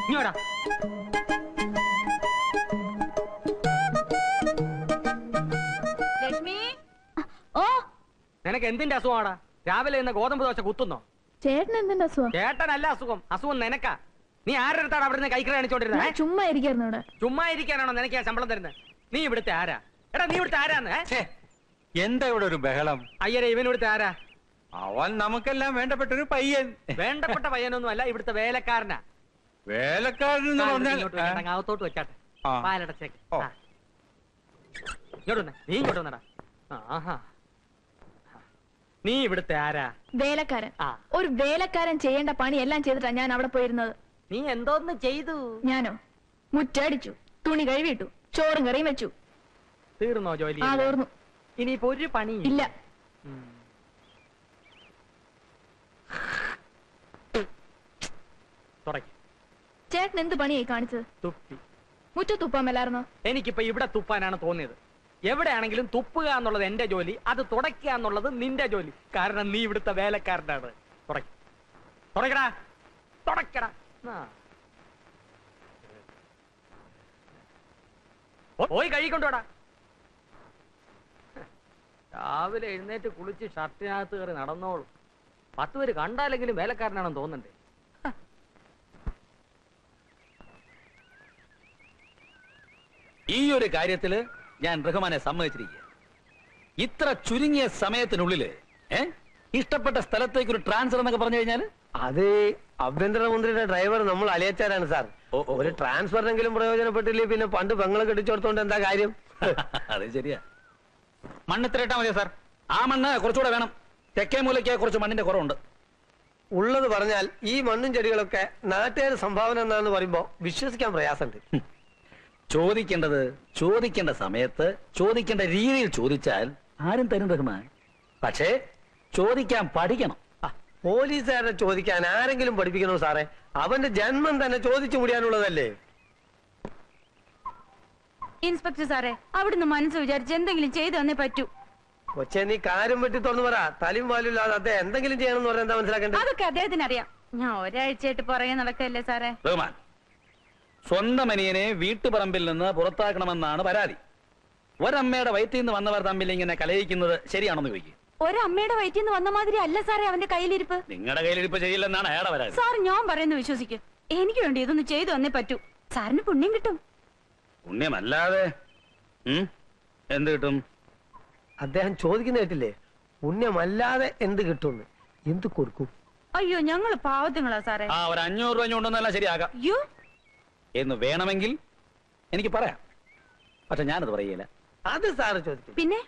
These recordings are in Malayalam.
ഇങ്ങോട്ടാ. ലക്ഷ്മി, ഓ നിനക്ക് എന്തിന്റെ അസുഖമാടാ? രാവിലെ ഇന്ന് ഗോതമ്പ് ദോശ കുത്തുന്നോ? ചേട്ടൻ എന്തിന്റെ അസുഖം? ചേട്ടനല്ല അസുഖം, അസുഖം നിനക്കാ. നീ ആരുടെ അടുത്താണ് അവിടെ നിന്ന് കൈക്കറി കാണിച്ചോണ്ടിരുന്നത്? ചുമ്മാ ഇരിക്കായിരുന്നു ഇവിടെ. ചുമ്മാ ഇരിക്കാനാണോ നിനക്ക് ഞാൻ ശമ്പളം തരുന്നത്? നീ ഇവിടുത്തെ ആരാ? എടാ നീ ഇവിടുത്തെ ആരാന്ന്? എന്താ ഇവിടെ ഒരു ബഹളം? അയ്യരെ, ഇവൻ ഇവിടുത്തെ ആരാ? അവൻ നമുക്കെല്ലാം വേണ്ടപ്പെട്ട ഒരു പയ്യൻ. വേണ്ടപ്പെട്ട പയ്യനൊന്നും അല്ല, ഇവിടുത്തെ വേലക്കാരനാ. വേലക്കാരൻ എന്ന് പറഞ്ഞാൽ അകത്തോട്ട് വെച്ചാട്ടെ. പാലടച്ചേക്ക്. ഇങ്ങോട്ട് വന്നേ, നീ ഇങ്ങോട്ട് വന്നടാ. ആഹാ, നീ ഇവിടുത്തെ ആരാ? വേലക്കാരൻ. ഒരു വേലക്കാരൻ ചെയ്യേണ്ട പണി എല്ലാം ചെയ്തിട്ടാ ഞാൻ അവിടെ പോയിരുന്നത്. നീ എന്തോന്ന് ചെയ്തു? ഞാനോ? മുറ്റടിച്ചു, തുണി കഴുകിയിട്ടു, ചോറും കറിയും വെച്ചു. തീർന്നോ ജോലി? ആ, തീർന്നു. ഇനിയിപ്പോ ഒരു പണി ഇല്ല. ചേട്ടൻ എന്ത് പണിയായി കാണിച്ചത്? തുപ്പി. മുറ്റത്ത് തുപ്പാമല്ലായിരുന്നോ? എനിക്കിപ്പോ ഇവിടെ തുപ്പാനാണ് തോന്നിയത്. എവിടെയാണെങ്കിലും തുപ്പുക എന്നുള്ളത് എന്റെ ജോലി, അത് തുടയ്ക്കുക എന്നുള്ളത് നിന്റെ ജോലി. കാരണം നീ ഇവിടുത്തെ വേലക്കാരനാണ്. തുടക്കടാ, തുടക്കടാ. പോയി കഴിക്കൊണ്ടോടാ. രാവിലെ എഴുന്നേറ്റ് കുളിച്ച് ഷർട്ടിനകത്ത് കയറി നടന്നോളൂ. 10 പേര് കണ്ടാലെങ്കിലും വേലക്കാരനാണെന്ന് തോന്നണ്ടേ? ഈ ഒരു കാര്യത്തില് ഞാൻ റഹ്മാനെ സമ്മതിച്ചിരിക്കുക. ഇത്ര ചുരുങ്ങിയ സമയത്തിനുള്ളില് ഇഷ്ടപ്പെട്ട സ്ഥലത്തേക്ക് ഒരു ട്രാൻസ്ഫർ എന്നൊക്കെ പറഞ്ഞു കഴിഞ്ഞാൽ അത് ആഭ്യന്തരമന്ത്രിയുടെ ഡ്രൈവർ നമ്മൾ അലിയച്ചാരാണ് സാർ. ഒരു ട്രാൻസ്ഫറിനെങ്കിലും പ്രയോജനപ്പെട്ടില്ലേ പിന്നെ പണ്ട് പെങ്ങളെ കെട്ടിച്ചോടത്തോണ്ട് എന്താ കാര്യം? അതെ, ശരിയാ. മണ്ണ് ഇത്ര ഇട്ടാ മതിയോ സാർ? ആ മണ്ണ് കുറച്ചുകൂടെ വേണം. തെക്കേ മൂലയ്ക്ക് കുറച്ച് മണ്ണിന്റെ കുറവുണ്ട്. ഉള്ളത് പറഞ്ഞാൽ ഈ മണ്ണും ചെടികളൊക്കെ നാട്ടുകാർ സംഭാവന എന്നാന്ന് പറയുമ്പോ വിശ്വസിക്കാൻ പ്രയാസമുണ്ട്. ചോദിക്കേണ്ടത് ചോദിക്കേണ്ട സമയത്ത് ചോദിക്കേണ്ട രീതിയിൽ ചോദിച്ചാൽ ആരും തരും റഹ്മാൻ. പക്ഷേ ചോദിക്കാൻ പഠിക്കണം. പോലീസുകാരെ ചോദിക്കാൻ ആരെങ്കിലും പഠിപ്പിക്കണോ സാറേ? അവന്റെ ജന്മം തന്നെ ചോദിച്ചു മുടിയാനുള്ളതല്ലേ? ഇൻസ്പെക്ടർ സാറേ, അവിടുന്ന് മനസ്സ് വിചാരിച്ച് എന്തെങ്കിലും ചെയ്തു തന്നേ പറ്റൂ. കൊച്ചെ, നീ കാര്യം വെട്ടി തുറന്നു പറ. തലയും വാലില്ലാതെ അദ്ദേഹം എന്തെങ്കിലും ചെയ്യണമെന്ന് പറഞ്ഞാൽ എന്താ മനസ്സിലാക്കേണ്ടത്? അതൊക്കെ അദ്ദേഹത്തിന് അറിയാം. ഞാൻ ഒരാഴ്ചയായിട്ട് പുറകെ നടക്കല്ലേ സാറേ. റഹ്മാൻ, സ്വന്തം അനിയനെ വീട്ടുപറമ്പിൽ നിന്ന് പുറത്താക്കണമെന്നാണ് പരാതി. ഒരമ്മയുടെ വയറ്റിൽ നിന്ന് വന്നവർ തമ്മിൽ ഇങ്ങനെ കലയിക്കുന്നത് ശരിയാണെന്ന് ചോദിക്കും. ഒരമ്മയുടെ വയറ്റിൽ നിന്ന് വന്ന മാതിരി അല്ല സാറേ അവന്റെ കയ്യിലിരിപ്പ്. നിങ്ങളുടെ കയ്യിലിരിപ്പ് ചെയ്യില്ലെന്നാണ് അയാളുടെ പരാതി. സാർ, ഞാൻ പറയുന്നത് വിശ്വസിക്കും. എനിക്ക് വേണ്ടി ഇതൊന്ന് ചെയ്തു തന്നേ പറ്റൂ. സാറിന് പുണ്യം കിട്ടും. പുണ്യമല്ലാതെ എന്ത് കിട്ടും? അദ്ദേഹം ചോദിക്കുന്ന കേട്ടില്ലേ? പുണ്യമല്ലാതെ എന്ത് കിട്ടുമെന്ന്. എന്ത് കൊടുക്കും? അയ്യോ, ഞങ്ങള് പാവത്തുങ്ങളാ സാറേ. ആ, ഒരു 500 രൂപ കൊണ്ടൊന്നെല്ലാം ശരിയാകാം എന്ന് വേണമെങ്കിൽ എനിക്ക് പറയാം. പക്ഷെ ഞാനത് പറയില്ല. അത് സാറ് ചോദിക്കും. പിന്നെ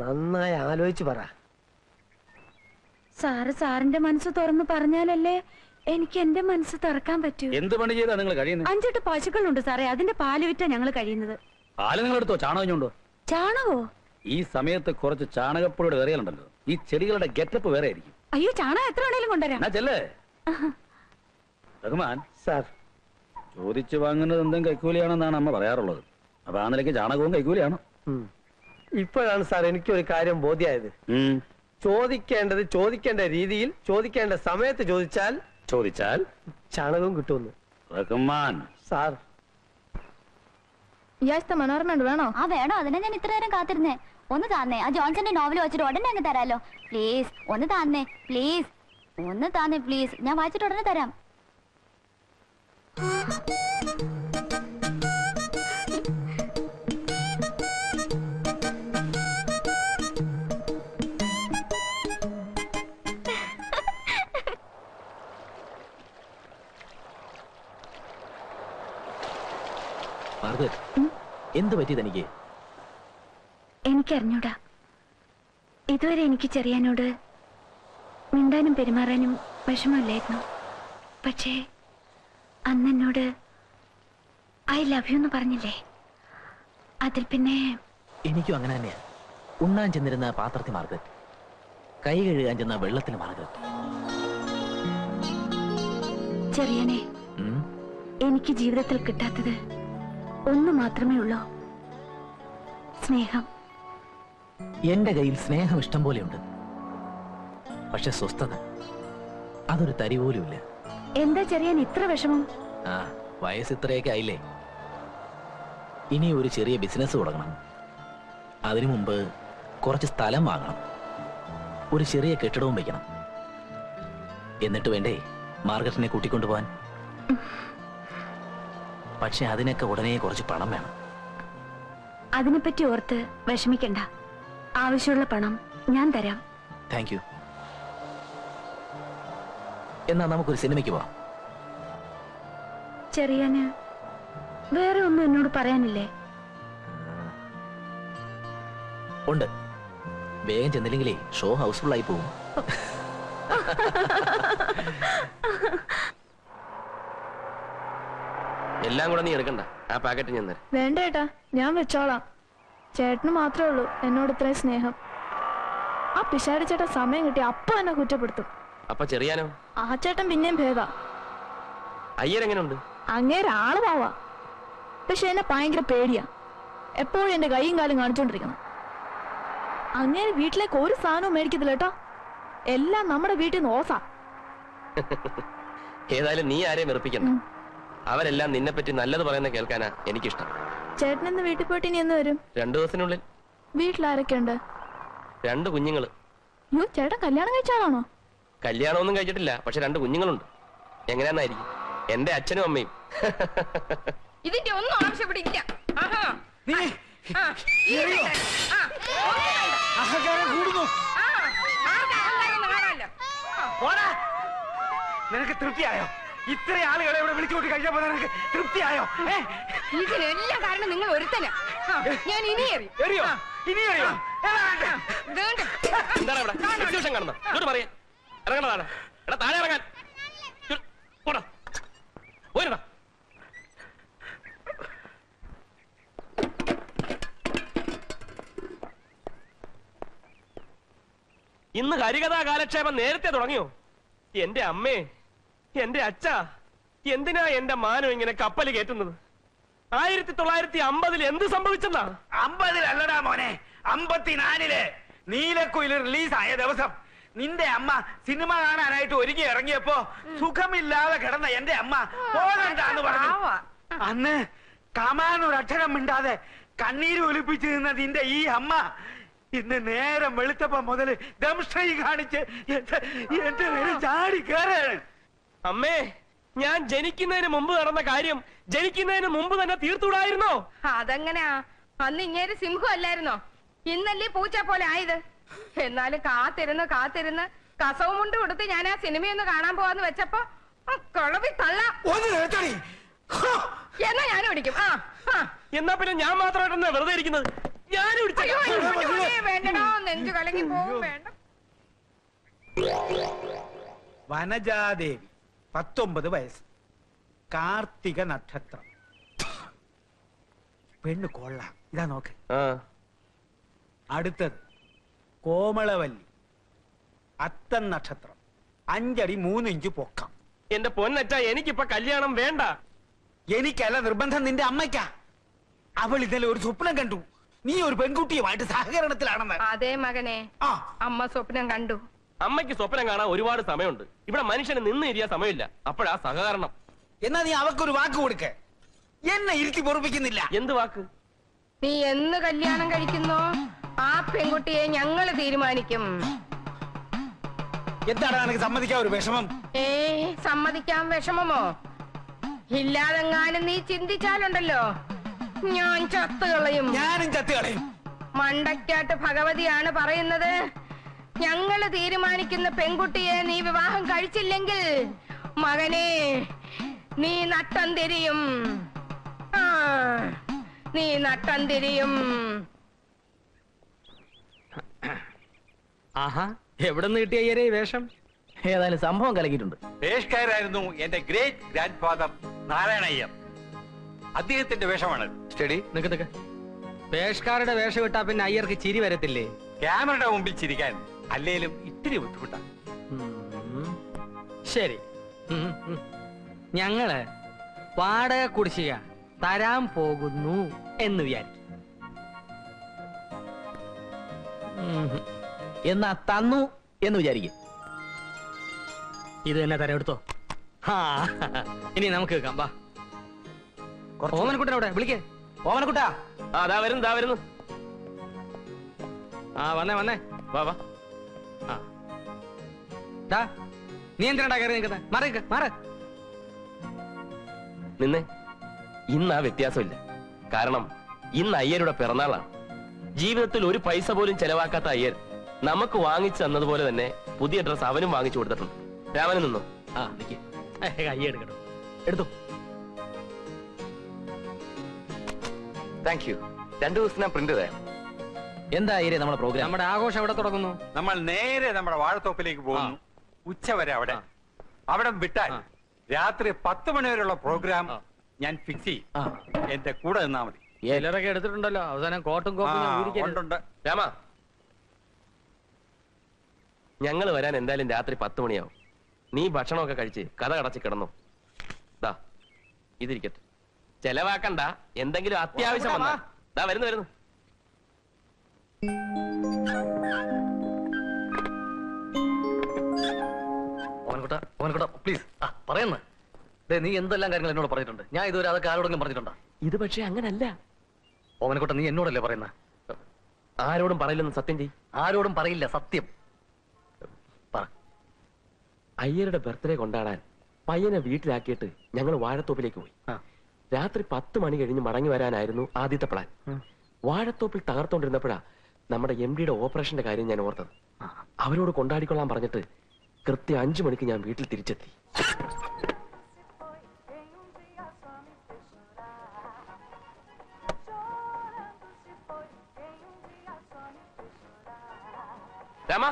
നന്നായി ആലോചിച്ച് പറ. സാറ് സാറിന്റെ മനസ്സ് തുറന്ന് പറഞ്ഞാലല്ലേ എനിക്ക് എന്റെ മനസ്സ് തുറക്കാൻ പറ്റൂ. എന്ത് പണി ചെയ്താ നിങ്ങൾ കഴിയുന്നത്? 5-8 പശുക്കളുണ്ട് സാറേ. അതിന്റെ പാല് വിറ്റാ ഞങ്ങൾ കഴിയുന്നത്. പാല് നിങ്ങൾ എടുത്തോ? ചാണകഞ്ഞുണ്ടോ? ചാണകോ? ഈ സമയത്ത് കുറച്ച് ചാണകപ്പൊടിയുടെ കറികളുണ്ടല്ലോ. ഈ ചെടികളുടെ ഗെറ്റപ്പ് വേറെ ആയിരിക്കും. അയ്യോ, ചാണകം എത്ര വേണേലും കൊണ്ടുവരാം. റഹ്മാൻ സാർ, ചോദിച്ചു വാങ്ങുന്നത് എന്തും കൈക്കൂലിയാണെന്നാണ് അമ്മ പറയാറുള്ളത്. അപ്പൊ ആ നിലയ്ക്ക് ചാണകവും കൈക്കൂലിയാണ്. ഇപ്പോഴാണ് സാർ എനിക്കൊരു കാര്യം ബോധ്യമായത്. ചോദിക്കേണ്ടത് ചോദിക്കേണ്ട രീതിയിൽ ചോദിക്കേണ്ട സമയത്ത് ചോദിച്ചാൽ ചാണകവും കിട്ടുമെന്ന്. റഹ്മാൻ സാർ, മനോരമ വേണോ? ആ വേണോ? അതിനെ ഞാൻ ഇത്ര നേരം കാത്തിരുന്നേ. ഒന്ന് താന്നേ. ആ ജോൺസന്റെ നോവൽ വായിച്ചിട്ട് ഉടനെ അങ്ങ് തരാലോ. പ്ലീസ് ഒന്ന് താന്നേ. പ്ലീസ് ഒന്ന് താന്നേ. പ്ലീസ്, ഞാൻ വായിച്ചിട്ട് ഉടനെ തരാം. എന്ത് പറ്റി തനിക്ക്? എനിക്കറിഞ്ഞൂടാ. ഇതുവരെ എനിക്ക് ചെറിയാനോട് മിണ്ടാനും പെരുമാറാനും വിഷമമില്ലായിരുന്നു. പക്ഷേ അന്നെന്നോട് ഐ ലവ് യു എന്ന് പറഞ്ഞില്ലേ, അതിൽ പിന്നെ എനിക്കും അങ്ങനെ തന്നെയാ. ഉണ്ണാൻ ചെന്നിരുന്ന പാത്രത്തിൽ മാർഗരറ്റ്, കൈ കഴുകാൻ ചെന്ന വെള്ളത്തിൽ മാർഗരറ്റ്. ചെറിയനെ, എനിക്ക് ജീവിതത്തിൽ കിട്ടാത്തത് ഒന്ന് മാത്രമേ ഉള്ളൂ. സ്നേഹം. എന്റെ കയ്യിൽ സ്നേഹം ഇഷ്ടം പോലെയുണ്ട്. പക്ഷെ സ്വസ്ഥത അതൊരു തരി പോലുമില്ല. എന്താ ചെറിയാൻ ഇത്ര വിഷമം? ആ, വയസ്സ് ഇത്രയൊക്കെ ആയില്ലേ. ഇനി ഒരു ചെറിയ ബിസിനസ് തുടങ്ങണം. അതിനു മുമ്പ് കുറച്ച് സ്ഥലം വാങ്ങണം. ഒരു ചെറിയ കെട്ടിടവും വയ്ക്കണം. എന്നിട്ട് വേണ്ടേ മാർഗരറ്റിനെ കൂട്ടിക്കൊണ്ടുപോവാൻ. പക്ഷെ അതിനൊക്കെ ഉടനെ കുറച്ച് പണം വേണം. അതിനെപ്പറ്റി ഓർത്ത് വിഷമിക്കണ്ട. ആവശ്യമുള്ള പണം ഞാൻ തരാം. Thank you. എന്നാ നമുക്കൊരു സിനിമയ്ക്ക് പോവാം. ചെറിയാന് വേറെ ഒന്നും എന്നോട് പറയാനില്ലേ? ഉണ്ട്. വേഗം ചെന്നില്ലെങ്കിലേ ഷോ ഹൗസ്ഫുൾ ആയി പോകും. എല്ലാം കൂടെ നീ എടുക്കണ്ട, ആ പാക്കറ്റ് ഞാൻ തരാം. വേണ്ട ഏട്ടാ, ഞാൻ വെച്ചോളാം. ചേട്ടന് മാത്രമേ ഉള്ളൂ എന്നോട് ഇത്രയും സ്നേഹം. ആ പിശാരി ചേട്ടൻ സമയം കിട്ടി അപ്പൊ എന്നെ കുറ്റപ്പെടുത്തും. അപ്പൊ ചെറിയാനോ? ആ ചേട്ടൻ പിന്നെയും ഭേദാ. അയ്യരെങ്ങനെയുണ്ട്? അങ്ങേരെ ആള് പാവാ. പക്ഷെ എന്നെ ഭയങ്കര പേടിയാ. എപ്പോഴും എന്റെ കൈയും കാലും കാണിച്ചോണ്ടിരിക്കണം. അങ്ങേര് വീട്ടിലേക്ക് ഒരു സാധനവും മേടിക്കത്തില്ല കേട്ടോ. എല്ലാം നമ്മുടെ വീട്ടിൽ നിന്ന് ഓസാ. ഏതായാലും നീ ആരെയും വെറുപ്പിക്കണ്ട. അവരെല്ലാം നിന്നെ പറ്റി നല്ലത് പറയുന്ന കേൾക്കാനാ എനിക്കിഷ്ടം. ചേട്ടൻ ഇന്ന് വീട്ടിൽ പോയിട്ട് ഇനി എന്ന് വരും? 2 ദിവസത്തിനുള്ളിൽ. വീട്ടിലാരൊക്കെ ഉണ്ട്? 2 കുഞ്ഞുങ്ങള്. യോ, ചേട്ടൻ കല്യാണം കഴിച്ചാണോ? കല്യാണമൊന്നും കഴിച്ചിട്ടില്ല, പക്ഷെ 2 കുഞ്ഞുങ്ങളുണ്ട്. എങ്ങനെയാന്നായിരിക്കും? എന്റെ അച്ഛനും അമ്മയും. ഇതിന്റെ ഒന്നും ആവശ്യപ്പെടില്ല. നിനക്ക് തൃപ്തിയായോ? ഇത്ര ആളുകളെ ഇവിടെ വിളിച്ചുകൂട്ടി കഴിച്ചപ്പോ നിനക്ക് തൃപ്തിയായോ? ഇതിനെല്ലാം കാരണം നിങ്ങൾ ഒരുത്തനാ. ഞാൻ ഇനി എറിയോ? ഇനി എറിയോ? എന്താണ് ഇവിടെ എക്സിബിഷൻ കാണുന്നത്? ഇങ്ങോട്ട് പറയാ, ഇറങ്ങണതാണ്. എടാ താഴെ ഇറങ്ങാൻ. പോരടാ. ഇന്ന് ഹരികഥാ കാലക്ഷേപം നേരത്തെ തുടങ്ങിയോ? എന്റെ അമ്മേ, എന്റെ അച്ഛ, എന്തിനാ എന്റെ മാനം ഇങ്ങനെ കപ്പൽ കയറ്റുന്നത്? 1950 എന്ത് സംഭവിച്ചെന്നാ? 50 മോനെ, 54 നീലക്കുയിൽ റിലീസായ ദിവസം നിന്റെ അമ്മ സിനിമ കാണാനായിട്ട് ഒരുങ്ങി ഇറങ്ങിയപ്പോ സുഖമില്ലാതെ കിടന്ന എന്റെ അമ്മ പോകണ്ടാന്ന് പറഞ്ഞു. അന്ന് കമാനൊരക്ഷരം മിണ്ടാതെ കണ്ണീര് ഒലിപ്പിച്ചു നിന്ന നിന്റെ ഈ അമ്മ ഇന്ന് നേരം വെളുത്തപ്പോ മുതല് ദംഷ്ട്രീ കാണിച്ച് എന്റെ നേരെ ചാടി കയറാണ്. അമ്മേ, ഞാൻ ജനിക്കുന്നതിന് മുമ്പ് നടന്ന കാര്യം ജനിക്കുന്നതിന് മുമ്പ് തന്നെ തീർത്തുകൂടായിരുന്നോ? അതെങ്ങനെയാ? അന്ന് ഇങ്ങേര് സിംഹം അല്ലായിരുന്നോ? ഇന്നല്ലേ പൂച്ച പോലെ ആയത്. എന്നാലും കാത്തിരുന്ന് കസവും കൊണ്ട് കൊടുത്ത് ഞാൻ ആ സിനിമയൊന്ന് കാണാൻ പോവാന്ന് വെച്ചപ്പോ കുളവി തള്ള. എന്നാ ഞാൻ പിടിക്കും. എന്നാ പിന്നെ ഞാൻ മാത്രമായിട്ടെന്നാ വെറുതെ ഇരിക്കുന്നത്? ഞാൻ വേണ്ടടോ, നെഞ്ചു കലങ്ങി പോവും. വേണ്ട. വനജാദേവി 19 വയസ്സ്, കാർത്തിക നക്ഷത്രം, പെണ്ണ് കൊള്ളാം. ഇതാ നോക്ക്. അടുത്തത് കോമളവല്ലി, അത്തം നക്ഷത്രം, 5 അടി 3 ഇഞ്ച് പൊക്കം. എന്റെ പൊന്നറ്റ, എനിക്കിപ്പൊ കല്യാണം വേണ്ട. എനിക്കല്ല നിർബന്ധം, നിന്റെ അമ്മയ്ക്കാ. അവൾ ഇന്നലെ ഒരു സ്വപ്നം കണ്ടു, നീ ഒരു പെൺകുട്ടിയുമായിട്ട് സഹകരണത്തിലാണെന്ന്. അതേ മകനെ, അമ്മ സ്വപ്നം കണ്ടു. അമ്മയ്ക്ക് സ്വപ്നം കാണാൻ ഒരുപാട് സമയമുണ്ട്. ഇവിടെ മനുഷ്യന് നിന്ന് ഇരിയാൻ സമയമില്ല. അപ്പോഴാ സഹകരണം. എന്നാ നീ അവക്കൊരു വാക്ക് കൊടുക്ക. എന്നെ ഇരുത്തി പൊറപ്പിക്കുന്നില്ല. എന്ത് വാക്ക്? നീ എന്ന് കല്യാണം കഴിക്കുന്നോ ആ പെൺകുട്ടിയെ ഞങ്ങള് തീരുമാനിക്കും. എന്താണ് എനിക്ക് സമ്മതിക്കാൻ ഒരു വിഷമം? സമ്മതിക്കാൻ വിഷമമോ? ഇല്ലാതെങ്ങാനും നീ ചിന്തിച്ചാലുണ്ടല്ലോ ഞാൻ ചത്തുകളയും. ഞാനും ചത്തുകളയും. മണ്ടയ്ക്കാട്ട് ഭഗവതിയാണ് പറയുന്നത്, ഞങ്ങള് തീരുമാനിക്കുന്ന പെൺകുട്ടിയെ നീ വിവാഹം കഴിച്ചില്ലെങ്കിൽ മകനെ നീ നട്ടം തിരിയും. നീ നട്ടം തിരിയും. ആഹാ, എവിടെ നിന്ന് കിട്ടിയ അയ്യരെ ഈ വേഷം? ഏതായാലും സംഭവം കലക്കിയിട്ടുണ്ട്. പേഷ്കാരായിരുന്നു എന്റെ ഗ്രേറ്റ് ഗ്രാൻഡ് ഫാദർ നാരായണയ്യർ. അദ്ദേഹത്തിന്റെ വേഷമാണ്. സ്റ്റഡി നിക്ക്. പേഷ്കാരുടെ വേഷം ഇട്ടാ പിന്നെ അയ്യർക്ക് ചിരി വരത്തില്ലേ? ക്യാമറയുടെ മുമ്പിൽ ചിരിക്കാൻ അല്ലേലും ഇത്തിരി ബുദ്ധിമുട്ടാണ്. ശരി, ഞങ്ങള് വാടക കുടിശ്ശിക തരാൻ പോകുന്നു എന്ന് വിചാരിക്കും. എന്നാ തന്നു എന്ന് വിചാരിക്കും. ഇത് തന്നെ തരം എടുത്തോ. ഇനി നമുക്ക് കേൾക്കാം. വാ, ഓമനക്കുട്ടൻ അവിടെ വിളിക്കേ. ഓമനക്കുട്ടാ, ദാ വരുന്നു. വന്നേ വാ വാ. നീ എന്തിനാ കയറി നിൽക്കുന്നത്? മാറ്. നിന്നെ ഇന്ന് ആ വ്യത്യാസമില്ല. കാരണം ഇന്ന് അയ്യരുടെ പിറന്നാളാണ്. ജീവിതത്തിൽ ഒരു പൈസ പോലും ചെലവാക്കാത്ത അയ്യർ നമുക്ക് വാങ്ങിച്ചു തന്നതുപോലെ തന്നെ പുതിയ ഡ്രസ് അവനും വാങ്ങിച്ചു കൊടുത്തിട്ടുണ്ട്. രാമന് നിന്നോ. അയ്യ എടുക്കട്ടോ, എടുത്തു. Thank you. 2 ദിവസം ഞാൻ പ്രിന്റ് തരാം. എന്താ അയ്യരെ നമ്മുടെ പ്രോഗ്രാം? നമ്മുടെ ആഘോഷം എവിടെ തുടങ്ങുന്നു? നമ്മൾ നേരെ നമ്മുടെ വാഴത്തോപ്പിലേക്ക് പോകുന്നു. ഉച്ചവരെ അവിടെ വിട്ടാൽ രാത്രി 10 മണി വരെയുള്ള പ്രോഗ്രാം ഞാൻ ഫിക്സ് ചെയ്യും. എന്റെ കൂടെ നിന്നാ മതി. ചിലരൊക്കെ എടുത്തിട്ടുണ്ടല്ലോ. അവസാനം കോട്ടും കോപ്പും. രാമ, ഞങ്ങൾ വരാൻ എന്തായാലും രാത്രി 10 മണിയാവും. നീ ഭക്ഷണമൊക്കെ കഴിച്ച് കഥ കടച്ച് കിടന്നു. ദാ ഇതിരിക്കട്ടെ, ചെലവാക്കണ്ട. എന്തെങ്കിലും അത്യാവശ്യം വന്നാ ദാ വരുന്നു. ഓമനക്കുട്ട പ്ലീസ് പറയുന്ന. നീ എന്തെല്ലാം കാര്യങ്ങൾ എന്നോട് പറഞ്ഞിട്ടുണ്ട്. ഞാൻ ഇതുവരെ അതൊക്കെ ആരോടെങ്കിലും പറഞ്ഞിട്ടുണ്ടോ? ഇത് പക്ഷെ അങ്ങനല്ല. ഓമനക്കുട്ട, നീ എന്നോടല്ലേ പറയുന്ന? ആരോടും പറയില്ലെന്ന് സത്യം ചെയ്. ആരോടും പറയില്ല, സത്യം പറ. അയ്യരുടെ ബർത്ത്ഡേ കൊണ്ടാടാൻ പയ്യനെ വീട്ടിലാക്കിയിട്ട് ഞങ്ങൾ വാഴത്തോപ്പിലേക്ക് പോയി. രാത്രി 10 മണി കഴിഞ്ഞ് മടങ്ങി വരാനായിരുന്നു ആദ്യത്തെ പ്ലാൻ. വാഴത്തോപ്പിൽ തകർത്തോണ്ടിരുന്നപ്പോഴാ നമ്മുടെ MD-യുടെ ഓപ്പറേഷന്റെ കാര്യം ഞാൻ ഓർത്തത്. അവരോട് കൊണ്ടാടിക്കൊള്ളാൻ പറഞ്ഞിട്ട് കൃത്യം 5 മണിക്ക് ഞാൻ വീട്ടിൽ തിരിച്ചെത്തി. രാമ,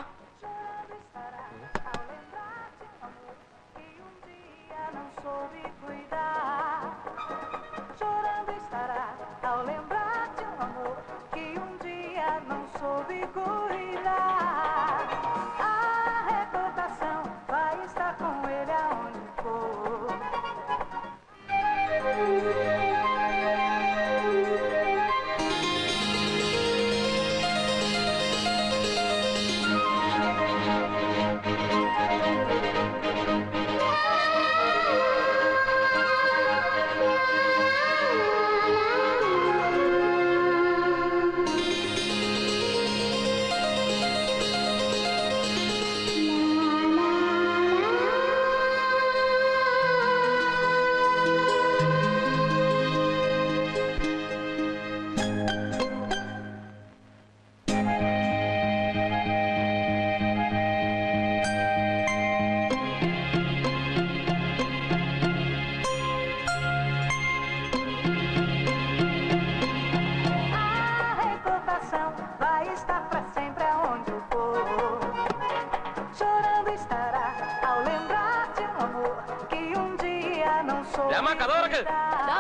രാമ കഥ തുറക്ക്.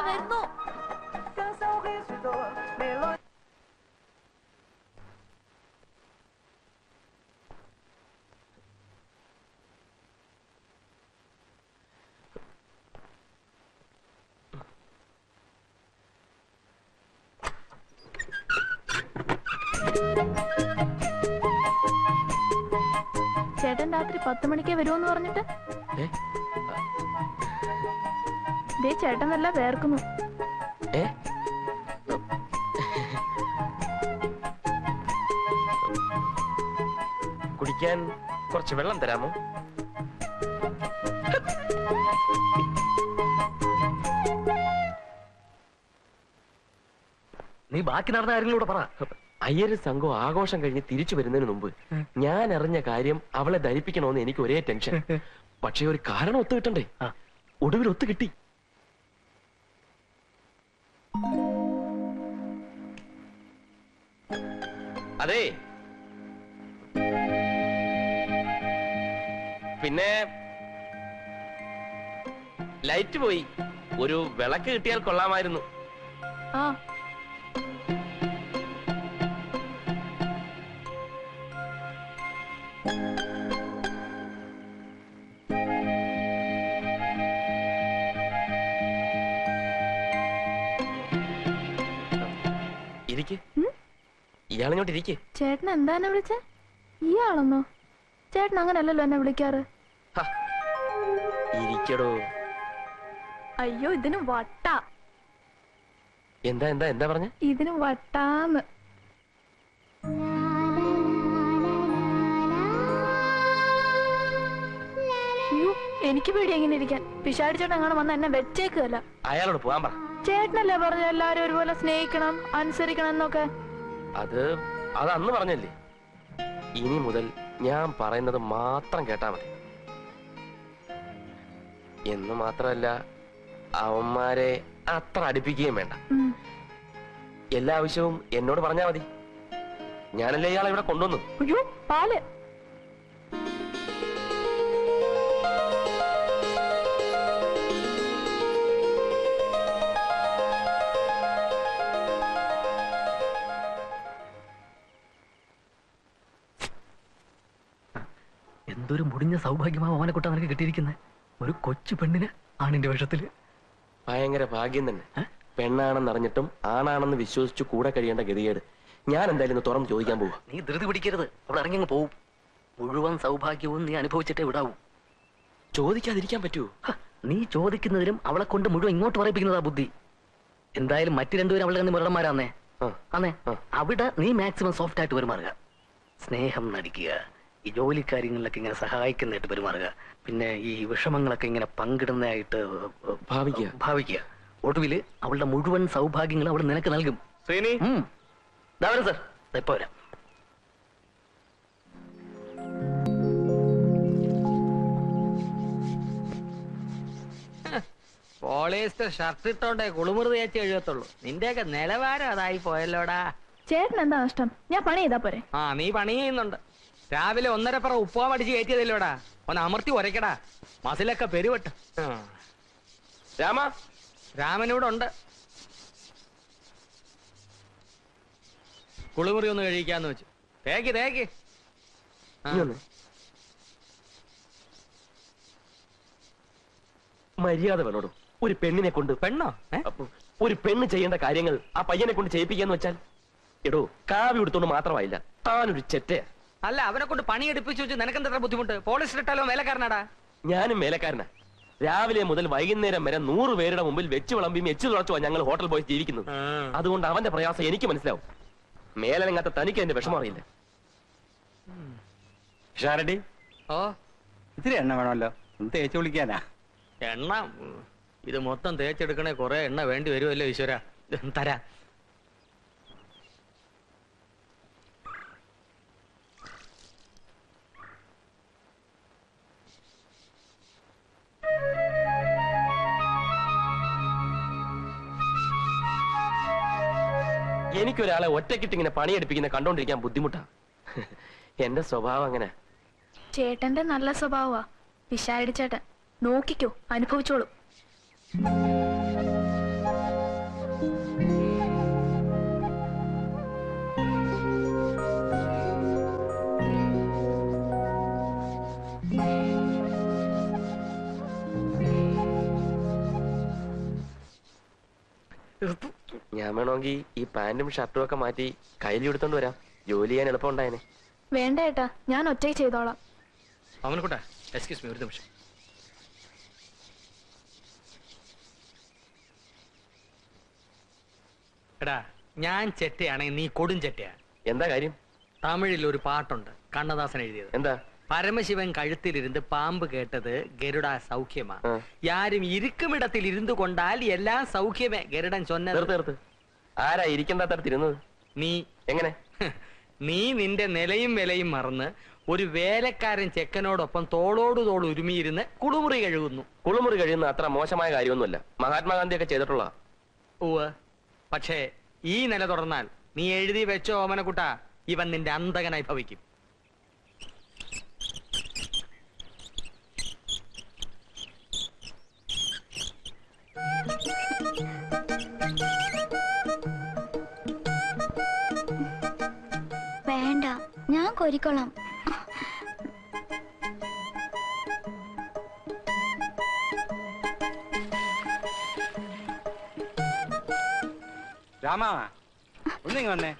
വരുന്നു. ചേട്ടൻ രാത്രി 10 മണിക്കേ വരുമെന്ന് പറഞ്ഞിട്ട് ദേ ചേട്ടൻ നല്ല വേർക്കുന്നു. കുടിക്കാൻ കുറച്ച് വെള്ളം തരാമോ? നീ ബാക്കി നടന്ന കാര്യങ്ങളൂടെ പറ. അയ്യര് സംഘം ആഘോഷം കഴിഞ്ഞ് തിരിച്ചു വരുന്നതിന് മുമ്പ് ഞാൻ അറിഞ്ഞ കാര്യം അവളെ ധരിപ്പിക്കണമെന്ന് എനിക്ക് ഒരേ ടെൻഷൻ. പക്ഷെ ഒരു കാരണം ഒത്തു കിട്ടണ്ടേ? ഒടുവിൽ ഒത്തു കിട്ടി. അതെ, പിന്നെ ലൈറ്റ് പോയി. ഒരു വിളക്ക് കിട്ടിയാൽ കൊള്ളാമായിരുന്നു. ഇരിക്ക്. ഇയാളിങ്ങോട്ട് ഇരിക്കേ. ചേട്ടൻ എന്താ എന്നെ വിളിച്ചേ? ഇയാളെന്നോ? ചേട്ടൻ അങ്ങനല്ലല്ലോ എന്നെ വിളിക്കാറ്. ഇരിക്കടോ. അയ്യോ ഇതിന് വട്ട. എന്താ എന്താ എന്താ പറഞ്ഞ? ഇതിന് വട്ടാന്ന്. അയ്യോ എനിക്ക് പേടി എങ്ങനെ ഇരിക്കാൻ. പിശാടി ചേട്ടൻ അങ്ങനെ വന്ന എന്നെ വെച്ചേക്കല്ല. അയാളോട് പോകാൻ പറ. ചേട്ടനല്ലേ പറഞ്ഞ എല്ലാരും ഒരുപോലെ സ്നേഹിക്കണം അനുസരിക്കണം എന്നൊക്കെ? അത് അന്ന് പറഞ്ഞല്ലേ. ഇനി മുതൽ ഞാൻ പറയുന്നത് മാത്രം കേട്ടാ മതി. എന്ന് മാത്രമല്ല അവന്മാരെ അത്ര അടുപ്പിക്കുകയും വേണ്ട. എല്ലാ ആവശ്യവും എന്നോട് പറഞ്ഞാ മതി. ഞാനല്ലേ ഇയാളെ ഇവിടെ കൊണ്ടുവന്നു. അയ്യോ പാല്. എന്തൊരു മുടിഞ്ഞ സൗഭാഗ്യമാ ഓനെക്കുട്ട നിനക്ക് കിട്ടിയിരിക്കുന്നത്. ഒരു കൊച്ചു പെണ്ണിന് ആണിന്റെ വേഷത്തില്. ഭയങ്കര ഭാഗ്യം തന്നെ. പെണ്ണാണെന്നറിഞ്ഞിട്ടും ആണാണെന്ന് വിശ്വസിച്ചു കൂടെ കഴിയേണ്ട ഗതികേട്. ഞാൻ എന്തായാലും തുറന്ന് ചോദിക്കാൻ പോവാ. നീ ധൃതി പിടിക്കരുത്, അവിടെ ഇറങ്ങി പോവും. മുഴുവൻ സൗഭാഗ്യവും നീ അനുഭവിച്ചിട്ടേ വിടാവൂ. ചോദിക്കാതിരിക്കാൻ പറ്റുമോ? നീ ചോദിക്കുന്നതിലും അവളെ കൊണ്ട് മുഴുവൻ ഇങ്ങോട്ട് പറയിപ്പിക്കുന്നതാ ബുദ്ധി. എന്തായാലും മറ്റു രണ്ടുപേരും അവളുടെ കണ്ണി മുരടന്മാരാന്നേ. അന്നേ അവിടെ നീ മാക്സിമം സോഫ്റ്റ് ആയിട്ട് പെരുമാറുക. സ്നേഹം നടിക്കുക. ഈ ജോലി കാര്യങ്ങളിലൊക്കെ ഇങ്ങനെ സഹായിക്കുന്നതായിട്ട് പെരുമാറുക. പിന്നെ ഈ വിഷമങ്ങളൊക്കെ ഇങ്ങനെ പങ്കിടുന്നതായിട്ട് ഭാവിക്കുക. ഒടുവില് അവളുടെ മുഴുവൻ സൗഭാഗ്യങ്ങളും അവൾ നിനക്ക് നൽകും. വരാം സാർ, ഇപ്പൊ വരാം. പോളിസ്റ്റർ ഷർട്ട് ഇട്ടോണ്ടേ കുളിമുറി തേച്ച് എഴുതത്തുള്ളൂ. നിന്റെയൊക്കെ നിലവാരം അതായി പോയല്ലോടാ. ചേട്ടൻ എന്താ നഷ്ടം? ഞാൻ പണി ചെയ്താ പോരെ? നീ പണി ചെയ്യുന്നുണ്ട്. രാവിലെ 1.5 ഉപ്പുവാ അടിച്ച് കയറ്റിയതല്ലോടാ. ഒന്ന് അമർത്തി ഉരയ്ക്കടാ, മസിലൊക്കെ പെരുവട്ട്. രാമനൂടെ ഉണ്ട്. കുളിമുറി ഒന്ന് കഴിക്കാന്ന് വെച്ചു. തേക്ക് മര്യാദ വേണോടും. ഒരു പെണ്ണിനെ കൊണ്ട് ഒരു പെണ്ണ് ചെയ്യേണ്ട കാര്യങ്ങൾ ആ പയ്യനെ കൊണ്ട് ചെയ്യിപ്പിക്കാന്ന് വെച്ചാൽ എടോ കാവ്യ എടുത്തോണ്ട് മാത്രമായില്ല, താനൊരു ചെറ്റയാ. അല്ല, അവനെ കൊണ്ട് പണി എടുപ്പിച്ചു വെച്ച് നിനക്കെന്താ ബുദ്ധിമുട്ട്? പോളിസ്റ്റർ ഇട്ടാലോ വേലക്കാരനാടാ. ഞാനും വേലക്കാരനാ. രാവിലെ മുതൽ വൈകുന്നേരം വരെ 100 പേരുടെ മുമ്പിൽ വെച്ച് വിളമ്പിയും എച്ചു തുളച്ചുവാ ഞങ്ങൾ ഹോട്ടൽ ബോയ്സ് ജീവിക്കുന്നത്. അതുകൊണ്ട് അവന്റെ പ്രയാസം എനിക്ക് മനസ്സിലാവും. മേലനങ്ങാത്ത തനിക്ക് എന്റെ വിഷമം അറിയില്ല. ഷാരടി, ഇത്തിരി എണ്ണ വേണമല്ലോ, ഒന്ന് തേച്ച് വിളിക്കാനാ. എണ്ണ ഇത് മൊത്തം തേച്ചെടുക്കണേ കുറെ എണ്ണ വേണ്ടി വരുമല്ലോ ഈശ്വര. തരാ. എനിക്കൊരാളെ ഒറ്റക്കിട്ടിങ്ങനെ പണിയെടുപ്പിക്കുന്ന കണ്ടോണ്ടിരിക്കാൻ ബുദ്ധിമുട്ടാ. എന്റെ സ്വഭാവം അങ്ങനെ. ചേട്ടന്റെ നല്ല സ്വഭാവമാ പിശാരടി ചേട്ടൻ. നോക്കിക്കോ, അനുഭവിച്ചോളൂ. ഞാൻ വേണമെങ്കിൽ ഈ പാന്റും ഷർട്ടും ഒക്കെ മാറ്റി കയ്യിൽ എടുത്തോണ്ട് വരാം. ജോലി ചെയ്യാൻ എളുപ്പം ഉണ്ടായേനെ. വേണ്ട ഏട്ടാ, ഞാൻ ഒറ്റയ്ക്ക് ചെയ്തോളാം. അവനക്കൂട്ടാ, എക്സ്ക്യൂസ് മീ, ഒരു നിമിഷം. എടാ, ഞാൻ ചെറ്റയാണെങ്കിൽ നീ കൊടും ചെറ്റയാ. എന്താ കാര്യം? തമിഴിൽ ഒരു പാട്ടുണ്ട്, കണ്ണദാസൻ എഴുതിയത്. എന്താ? പരമശിവൻ കഴുത്തിലിരുന്ന് പാമ്പ് കേട്ടത് ഗരുഡ സൗഖ്യമാ. യാരും ഇരിക്കുമിടത്തിൽ ഇരുന്നു കൊണ്ടാൽ എല്ലാം സൗഖ്യമേ. ഗരുഡൻ ചൊന്നത്. ആരാ ഇരിക്കേണ്ടാത്തടത്തിരുന്നത്? നീ. എങ്ങനെ? നീ നിന്റെ നിലയും വിലയും മറന്ന് ഒരു വേലക്കാരൻ ചെക്കനോടൊപ്പം തോളോട് തോൾ ഉരുമിയിരുന്ന് കുളിമുറി കഴുകുന്നു. കുളിമുറി കഴിയുന്ന അത്ര മോശമായ കാര്യമൊന്നുമല്ല. മഹാത്മാഗാന്ധിയൊക്കെ ചെയ്തിട്ടുള്ള. പക്ഷേ ഈ നില തുറന്നാൽ നീ എഴുതി വെച്ചോ ഓമനക്കുട്ട, ഇവൻ നിന്റെ അന്തകനായി ഭവിക്കും. വേണ്ട, ഞാൻ കോരിക്കോളാം. രാമാ, ഒന്നിങ്ങ് വന്നേ.